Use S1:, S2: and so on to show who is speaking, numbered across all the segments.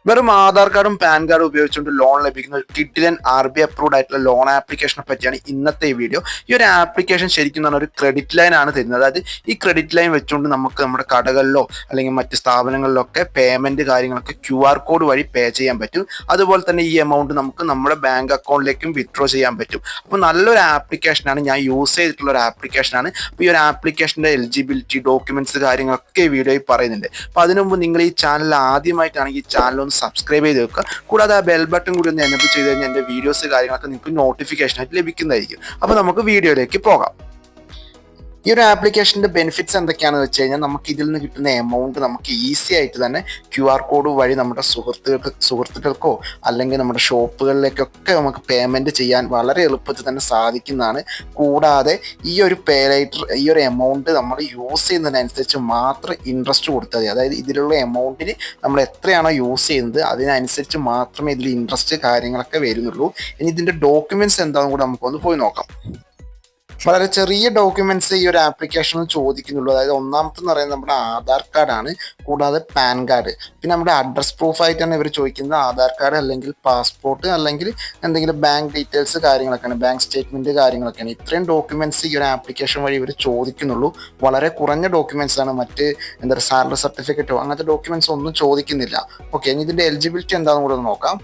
S1: വെറും ആധാർ കാർഡും പാൻ കാർഡും ഉപയോഗിച്ചുകൊണ്ട് ലോൺ ലഭിക്കുന്ന ഒരു കിഡിലൻ RBI അപ്രൂവ്ഡ് ആയിട്ടുള്ള ലോൺ ആപ്ലിക്കേഷനെ പറ്റിയാണ് ഇന്നത്തെ ഈ വീഡിയോ. ഈ ഒരു ആപ്ലിക്കേഷൻ ശരിക്കും പറഞ്ഞാൽ ഒരു ക്രെഡിറ്റ് ലൈൻ ആണ് തരുന്നത്. അതായത് ഈ ക്രെഡിറ്റ് ലൈൻ വെച്ചുകൊണ്ട് നമുക്ക് നമ്മുടെ കടകളിലോ അല്ലെങ്കിൽ മറ്റ് സ്ഥാപനങ്ങളിലൊക്കെ പേയ്മെന്റ് കാര്യങ്ങളൊക്കെ QR കോഡ് വഴി പേ ചെയ്യാൻ പറ്റും. അതുപോലെ തന്നെ ഈ എമൗണ്ട് നമുക്ക് നമ്മുടെ ബാങ്ക് അക്കൗണ്ടിലേക്കും വിത്ഡ്രോ ചെയ്യാൻ പറ്റും. അപ്പോൾ നല്ലൊരു ആപ്ലിക്കേഷനാണ്, ഞാൻ യൂസ് ചെയ്തിട്ടുള്ള ഒരു ആപ്ലിക്കേഷനാണ്. അപ്പോൾ ഈ ഒരു ആപ്ലിക്കേഷൻ്റെ എലിജിബിലിറ്റി ഡോക്യുമെന്റ്സ് കാര്യങ്ങളൊക്കെ ഈ വീഡിയോയിൽ പറയുന്നുണ്ട്. അപ്പോൾ അതിനു മുമ്പ് നിങ്ങൾ ഈ ചാനൽ ആദ്യമായിട്ടാണെങ്കിൽ ഈ ചാനൽ സബ്സ്ക്രൈബ് ചെയ്ത് വെക്കുക. കൂടാതെ ആ ബെൽ ബട്ടൺ കൂടി ഒന്ന് എനേബിൾ ചെയ്ത് കഴിഞ്ഞാൽ എൻ്റെ വീഡിയോസ് കാര്യങ്ങളൊക്കെ നിങ്ങൾക്ക് നോട്ടിഫിക്കേഷൻ ആയിട്ട് ലഭിക്കുന്നതായിരിക്കും. അപ്പോൾ നമുക്ക് വീഡിയോയിലേക്ക് പോകാം. ഈ ഒരു ആപ്ലിക്കേഷൻ്റെ ബെനിഫിറ്റ്സ് എന്തൊക്കെയാണെന്ന് വെച്ച് കഴിഞ്ഞാൽ നമുക്ക് ഇതിൽ നിന്ന് കിട്ടുന്ന എമൗണ്ട് നമുക്ക് ഈസി ആയിട്ട് തന്നെ QR കോഡ് വഴി നമ്മുടെ സുഹൃത്തുക്കൾക്കോ അല്ലെങ്കിൽ നമ്മുടെ ഷോപ്പുകളിലേക്കൊക്കെ നമുക്ക് പേയ്മെൻറ്റ് ചെയ്യാൻ വളരെ എളുപ്പത്തിൽ തന്നെ സാധിക്കുന്നതാണ്. കൂടാതെ ഈ ഒരു ഈ ഒരു എമൗണ്ട് നമ്മൾ യൂസ് ചെയ്യുന്നതിനനുസരിച്ച് മാത്രം ഇൻട്രസ്റ്റ് കൊടുത്താൽ മതി. അതായത് ഇതിലുള്ള എമൗണ്ടിന് നമ്മൾ എത്രയാണോ യൂസ് ചെയ്യുന്നത് അതിനനുസരിച്ച് മാത്രമേ ഇതിൽ ഇൻട്രസ്റ്റ് കാര്യങ്ങളൊക്കെ വരുന്നുള്ളൂ. ഇനി ഇതിൻ്റെ ഡോക്യുമെൻറ്റ്സ് എന്താണെന്ന് കൂടെ നമുക്കൊന്ന് പോയി നോക്കാം. വളരെ ചെറിയ ഡോക്യുമെന്റ്സ് ഈ ഒരു ആപ്ലിക്കേഷനിൽ ചോദിക്കുന്നുള്ളൂ. അതായത് ഒന്നാമത്തെ എന്ന് പറയുന്നത് നമ്മുടെ ആധാർ കാർഡാണ്, കൂടാതെ പാൻ കാർഡ്, പിന്നെ നമ്മുടെ അഡ്രസ് പ്രൂഫായിട്ട് തന്നെ ഇവർ ചോദിക്കുന്നത് ആധാർ കാർഡ് അല്ലെങ്കിൽ പാസ്പോർട്ട് അല്ലെങ്കിൽ എന്തെങ്കിലും ബാങ്ക് ഡീറ്റെയിൽസ് കാര്യങ്ങളൊക്കെയാണ്, ബാങ്ക് സ്റ്റേറ്റ്മെന്റ് കാര്യങ്ങളൊക്കെയാണ്. ഇത്രയും ഡോക്യുമെന്റ്സ് ഈ ഒരു ആപ്ലിക്കേഷൻ വഴി ഇവർ ചോദിക്കുന്നുള്ളൂ. വളരെ കുറഞ്ഞ ഡോക്യുമെന്റ്സ് ആണ്, മറ്റ് എന്താ പറയുക സാലറി സർട്ടിഫിക്കറ്റോ അങ്ങനത്തെ ഡോക്യുമെന്റ്സ് ഒന്നും ചോദിക്കുന്നില്ല. ഓക്കെ, ഇനി ഇതിന്റെ എലിജിബിലിറ്റി എന്താണെന്ന് കൂടെ നോക്കാം.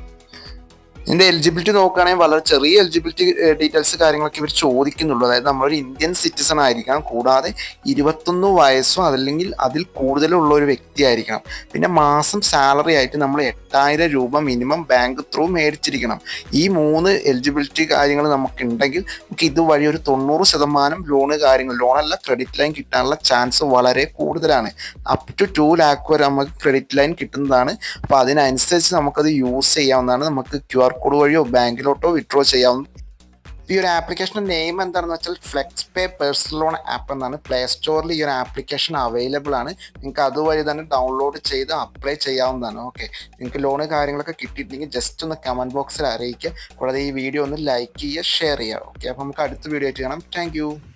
S1: ഇതിന്റെ എലിജിബിലിറ്റി നോക്കുകയാണെങ്കിൽ വളരെ ചെറിയ എലിജിബിലിറ്റി ഡീറ്റെയിൽസ് കാര്യങ്ങളൊക്കെ ഇവർ ചോദിക്കുന്നുള്ളൂ. അതായത് നമ്മളൊരു ഇന്ത്യൻ സിറ്റിസൺ ആയിരിക്കണം, കൂടാതെ 21 വയസ്സോ അതല്ലെങ്കിൽ അതിൽ കൂടുതലുള്ള ഒരു വ്യക്തി ആയിരിക്കണം. പിന്നെ മാസം സാലറി ആയിട്ട് നമ്മൾ 8000 രൂപ മിനിമം ബാങ്ക് ത്രൂ മേടിച്ചിരിക്കണം. ഈ 3 എലിജിബിലിറ്റി കാര്യങ്ങൾ നമുക്കുണ്ടെങ്കിൽ നമുക്ക് ഇതുവഴി ഒരു 90% ലോണല്ല ക്രെഡിറ്റ് ലൈൻ കിട്ടാനുള്ള ചാൻസ് വളരെ കൂടുതലാണ്. അപ് ടു 2 lakh വരെ നമുക്ക് ക്രെഡിറ്റ് ലൈൻ കിട്ടുന്നതാണ്. അപ്പോൾ അതിനനുസരിച്ച് നമുക്കത് യൂസ് ചെയ്യാവുന്നതാണ്. നമുക്ക് QR കോഡ് വഴിയോ ബാങ്കിലോട്ടോ വിത്ഡ്രോ ചെയ്യാവുന്ന. ഈ ഒരു ആപ്ലിക്കേഷൻ്റെ നെയിം എന്താണെന്ന് വെച്ചാൽ ഫ്ലെക്സ് പേ പേഴ്സണൽ ലോൺ ആപ്പ് എന്നാണ്. പ്ലേ സ്റ്റോറിൽ ഈ ഒരു ആപ്ലിക്കേഷൻ അവൈലബിൾ ആണ്. നിങ്ങൾക്ക് അതുവഴി തന്നെ ഡൗൺലോഡ് ചെയ്ത് അപ്ലൈ ചെയ്യാവുന്നതാണ്. ഓക്കെ, നിങ്ങൾക്ക് ലോണ് കാര്യങ്ങളൊക്കെ കിട്ടിയിട്ടുണ്ടെങ്കിൽ ജസ്റ്റ് ഒന്ന് കമൻറ്റ് ബോക്സിൽ അറിയിക്കുക. കൂടാതെ ഈ വീഡിയോ ഒന്ന് ലൈക്ക് ചെയ്യുക, ഷെയർ ചെയ്യുക. ഓക്കെ, അപ്പോൾ നമുക്ക് അടുത്ത വീഡിയോ ആയിട്ട് കാണാം. താങ്ക്